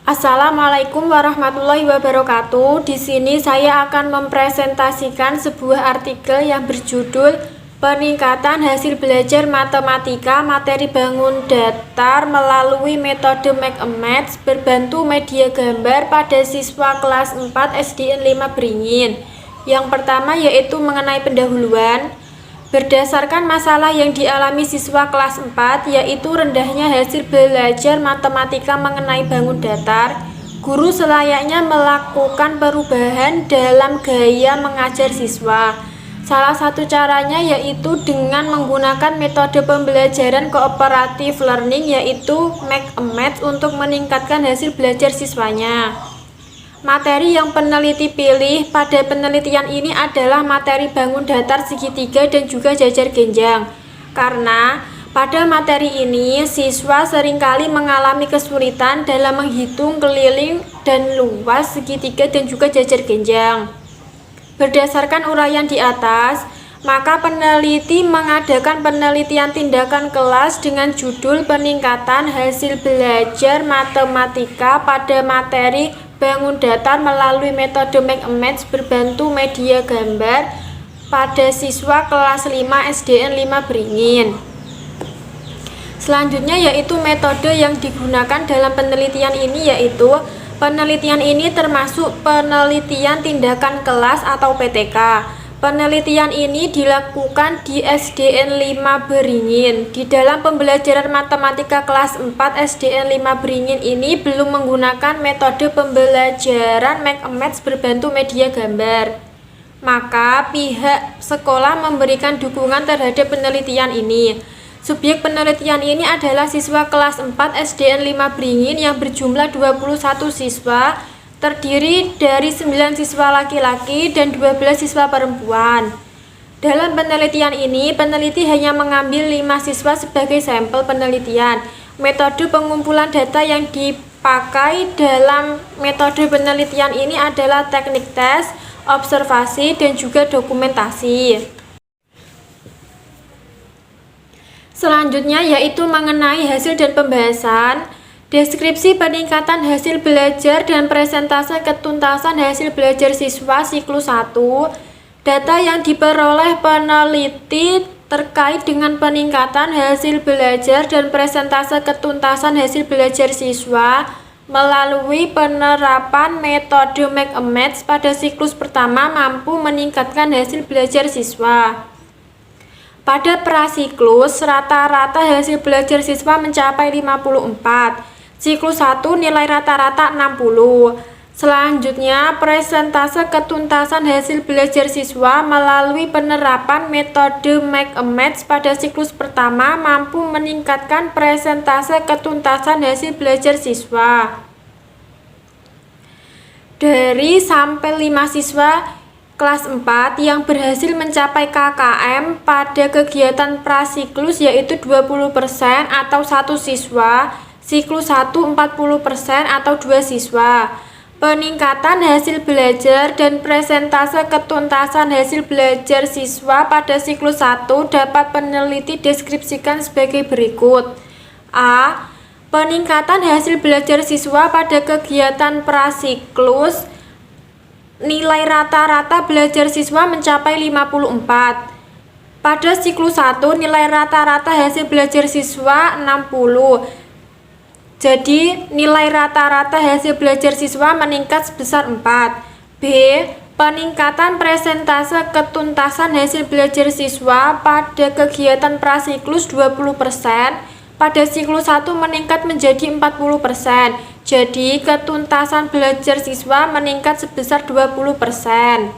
Assalamualaikum warahmatullahi wabarakatuh. Di sini saya akan mempresentasikan sebuah artikel yang berjudul Peningkatan Hasil Belajar Matematika Materi Bangun Datar melalui metode Make a Math berbantu media gambar pada siswa kelas 4 SDN 5 Beringin. Yang pertama yaitu mengenai pendahuluan. Berdasarkan masalah yang dialami siswa kelas 4, yaitu rendahnya hasil belajar matematika mengenai bangun datar, guru selayaknya melakukan perubahan dalam gaya mengajar siswa. Salah satu caranya yaitu dengan menggunakan metode pembelajaran kooperatif learning, yaitu Make a Math untuk meningkatkan hasil belajar siswanya. Materi yang peneliti pilih pada penelitian ini adalah materi bangun datar segitiga dan juga jajar genjang. Karena pada materi ini siswa seringkali mengalami kesulitan dalam menghitung keliling dan luas segitiga dan juga jajar genjang. Berdasarkan uraian di atas, maka peneliti mengadakan penelitian tindakan kelas dengan judul Peningkatan Hasil Belajar Matematika pada materi bangun datar melalui metode Make a Math berbantu media gambar pada siswa kelas 5 SDN 5 Beringin. Selanjutnya yaitu metode yang digunakan dalam penelitian ini, yaitu penelitian ini termasuk penelitian tindakan kelas atau PTK. Penelitian ini dilakukan di SDN 5 Beringin. Di dalam pembelajaran matematika kelas 4 SDN 5 Beringin ini belum menggunakan metode pembelajaran Make a Math berbantu media gambar. Maka pihak sekolah memberikan dukungan terhadap penelitian ini. Subjek penelitian ini adalah siswa kelas 4 SDN 5 Beringin yang berjumlah 21 siswa, terdiri dari 9 siswa laki-laki dan 12 siswa perempuan. Dalam penelitian ini, peneliti hanya mengambil 5 siswa sebagai sampel penelitian. Metode pengumpulan data yang dipakai dalam metode penelitian ini adalah teknik tes, observasi, dan juga dokumentasi. Selanjutnya yaitu mengenai hasil dan pembahasan. Deskripsi peningkatan hasil belajar dan presentase ketuntasan hasil belajar siswa siklus 1. Data yang diperoleh peneliti terkait dengan peningkatan hasil belajar dan presentase ketuntasan hasil belajar siswa melalui penerapan metode Make a Math pada siklus pertama mampu meningkatkan hasil belajar siswa. Pada prasiklus, rata-rata hasil belajar siswa mencapai 54. Siklus 1 nilai rata-rata 60. Selanjutnya, presentase ketuntasan hasil belajar siswa melalui penerapan metode Make a Math pada siklus pertama mampu meningkatkan presentase ketuntasan hasil belajar siswa. Dari sampel 5 siswa kelas 4 yang berhasil mencapai KKM pada kegiatan prasiklus yaitu 20% atau 1 siswa, siklus 1 40% atau 2 siswa. Peningkatan hasil belajar dan presentase ketuntasan hasil belajar siswa pada siklus 1 dapat peneliti deskripsikan sebagai berikut. A. Peningkatan hasil belajar siswa pada kegiatan prasiklus, nilai rata-rata belajar siswa mencapai 54. Pada siklus 1 nilai rata-rata hasil belajar siswa 60. Jadi, nilai rata-rata hasil belajar siswa meningkat sebesar 4. B. Peningkatan presentase ketuntasan hasil belajar siswa pada kegiatan prasiklus 20%, pada siklus 1 meningkat menjadi 40%. Jadi, ketuntasan belajar siswa meningkat sebesar 20%.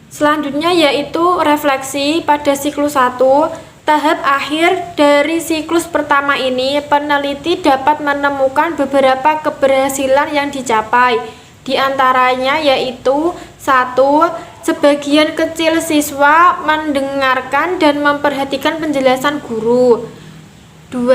Selanjutnya yaitu refleksi pada siklus 1. Tahap akhir dari siklus pertama ini, peneliti dapat menemukan beberapa keberhasilan yang dicapai. Di antaranya yaitu 1. Sebagian kecil siswa mendengarkan dan memperhatikan penjelasan guru. 2.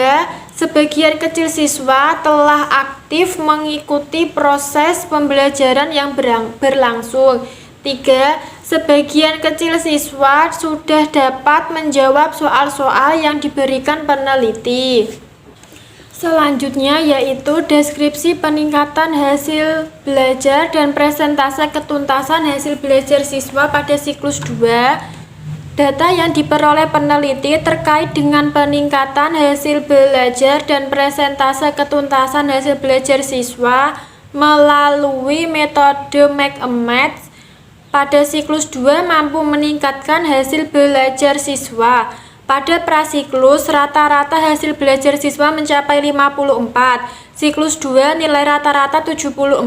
Sebagian kecil siswa telah aktif mengikuti proses pembelajaran yang berlangsung. 3. Sebagian kecil siswa sudah dapat menjawab soal-soal yang diberikan peneliti. Selanjutnya yaitu deskripsi peningkatan hasil belajar dan presentase ketuntasan hasil belajar siswa pada siklus 2. Data yang diperoleh peneliti terkait dengan peningkatan hasil belajar dan presentase ketuntasan hasil belajar siswa melalui metode Make a Match pada siklus 2 mampu meningkatkan hasil belajar siswa. Pada prasiklus, rata-rata hasil belajar siswa mencapai 54, siklus 2 nilai rata-rata 74.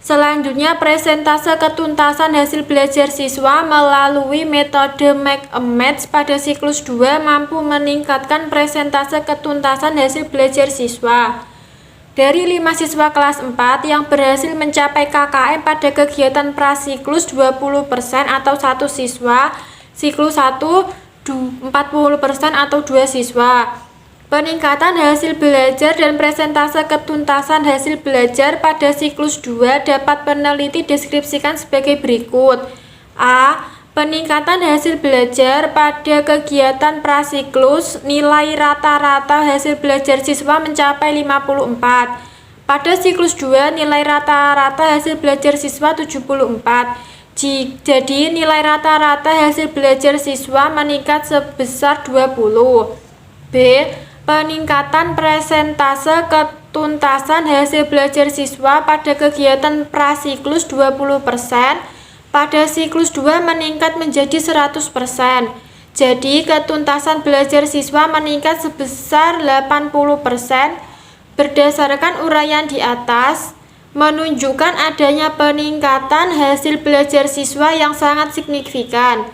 Selanjutnya, presentase ketuntasan hasil belajar siswa melalui metode Make a Match pada siklus 2 mampu meningkatkan presentase ketuntasan hasil belajar siswa. Dari 5 siswa kelas 4 yang berhasil mencapai KKM pada kegiatan prasiklus 20% atau 1 siswa, siklus 1 40% atau 2 siswa. Peningkatan hasil belajar dan presentase ketuntasan hasil belajar pada siklus 2 dapat peneliti deskripsikan sebagai berikut. A. Peningkatan hasil belajar pada kegiatan prasiklus, nilai rata-rata hasil belajar siswa mencapai 54. Pada siklus 2 nilai rata-rata hasil belajar siswa 74. Jadi nilai rata-rata hasil belajar siswa meningkat sebesar 20. B. Peningkatan presentase ketuntasan hasil belajar siswa pada kegiatan prasiklus 20%, pada siklus 2 meningkat menjadi 100%. Jadi ketuntasan belajar siswa meningkat sebesar 80%. Berdasarkan uraian di atas, menunjukkan adanya peningkatan hasil belajar siswa yang sangat signifikan.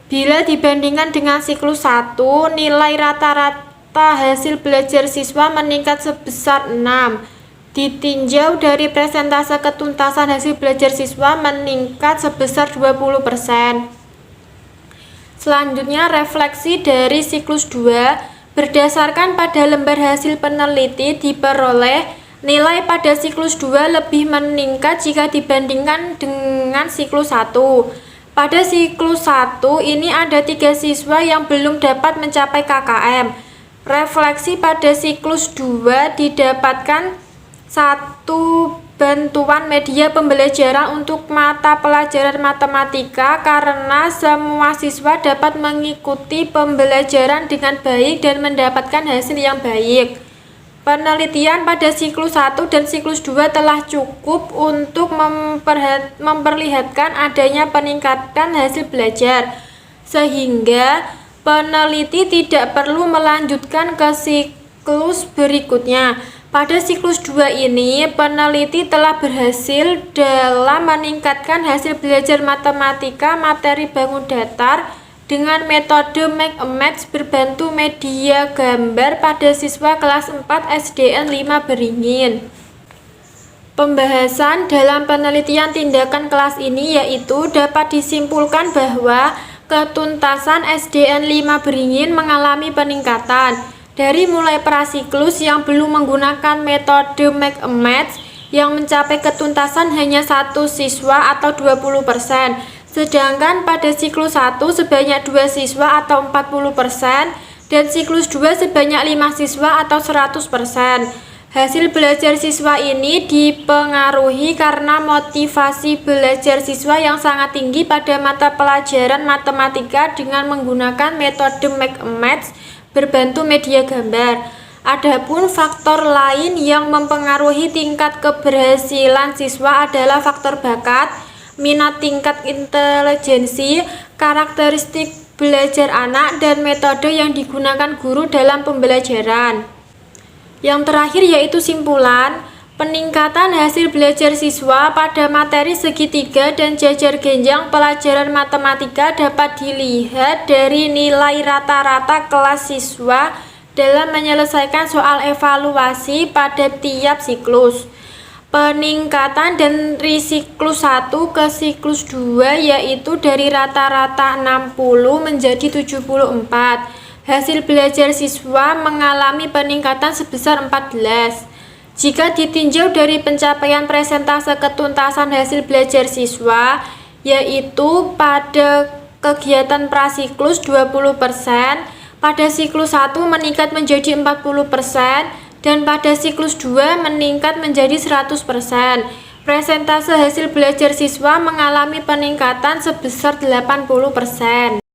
Bila dibandingkan dengan siklus 1, nilai rata-rata hasil belajar siswa meningkat sebesar 6. Ditinjau dari presentase ketuntasan hasil belajar siswa meningkat sebesar 20%. Selanjutnya, refleksi dari siklus 2. Berdasarkan pada lembar hasil peneliti diperoleh nilai pada siklus 2 lebih meningkat jika dibandingkan dengan siklus 1. Pada siklus 1 ini ada 3 siswa yang belum dapat mencapai KKM. Refleksi pada siklus 2 didapatkan 1 bantuan media pembelajaran untuk mata pelajaran matematika karena semua siswa dapat mengikuti pembelajaran dengan baik dan mendapatkan hasil yang baik. Penelitian pada siklus 1 dan siklus 2 telah cukup untuk memperlihatkan adanya peningkatan hasil belajar, sehingga peneliti tidak perlu melanjutkan ke siklus berikutnya. Pada siklus 2 ini, peneliti telah berhasil dalam meningkatkan hasil belajar matematika materi bangun datar dengan metode Make a Match berbantu media gambar pada siswa kelas 4 SDN 5 Beringin. Pembahasan dalam penelitian tindakan kelas ini yaitu dapat disimpulkan bahwa ketuntasan SDN 5 Beringin mengalami peningkatan. Dari mulai prasiklus yang belum menggunakan metode Make a Match yang mencapai ketuntasan hanya 1 siswa atau 20%. Sedangkan pada siklus 1 sebanyak 2 siswa atau 40% dan siklus 2 sebanyak 5 siswa atau 100%. Hasil belajar siswa ini dipengaruhi karena motivasi belajar siswa yang sangat tinggi pada mata pelajaran matematika dengan menggunakan metode Make a Match berbantu media gambar. Adapun faktor lain yang mempengaruhi tingkat keberhasilan siswa adalah faktor bakat, minat, tingkat intelijensi, karakteristik belajar anak, dan metode yang digunakan guru dalam pembelajaran. Yang terakhir yaitu simpulan. Peningkatan hasil belajar siswa pada materi segitiga dan jajar genjang pelajaran matematika dapat dilihat dari nilai rata-rata kelas siswa dalam menyelesaikan soal evaluasi pada tiap siklus. Peningkatan dari siklus 1 ke siklus 2 yaitu dari rata-rata 60 menjadi 74. Hasil belajar siswa mengalami peningkatan sebesar 14. Jika ditinjau dari pencapaian presentase ketuntasan hasil belajar siswa, yaitu pada kegiatan prasiklus 20%, pada siklus 1 meningkat menjadi 40%, dan pada siklus 2 meningkat menjadi 100%. Persentase hasil belajar siswa mengalami peningkatan sebesar 80%.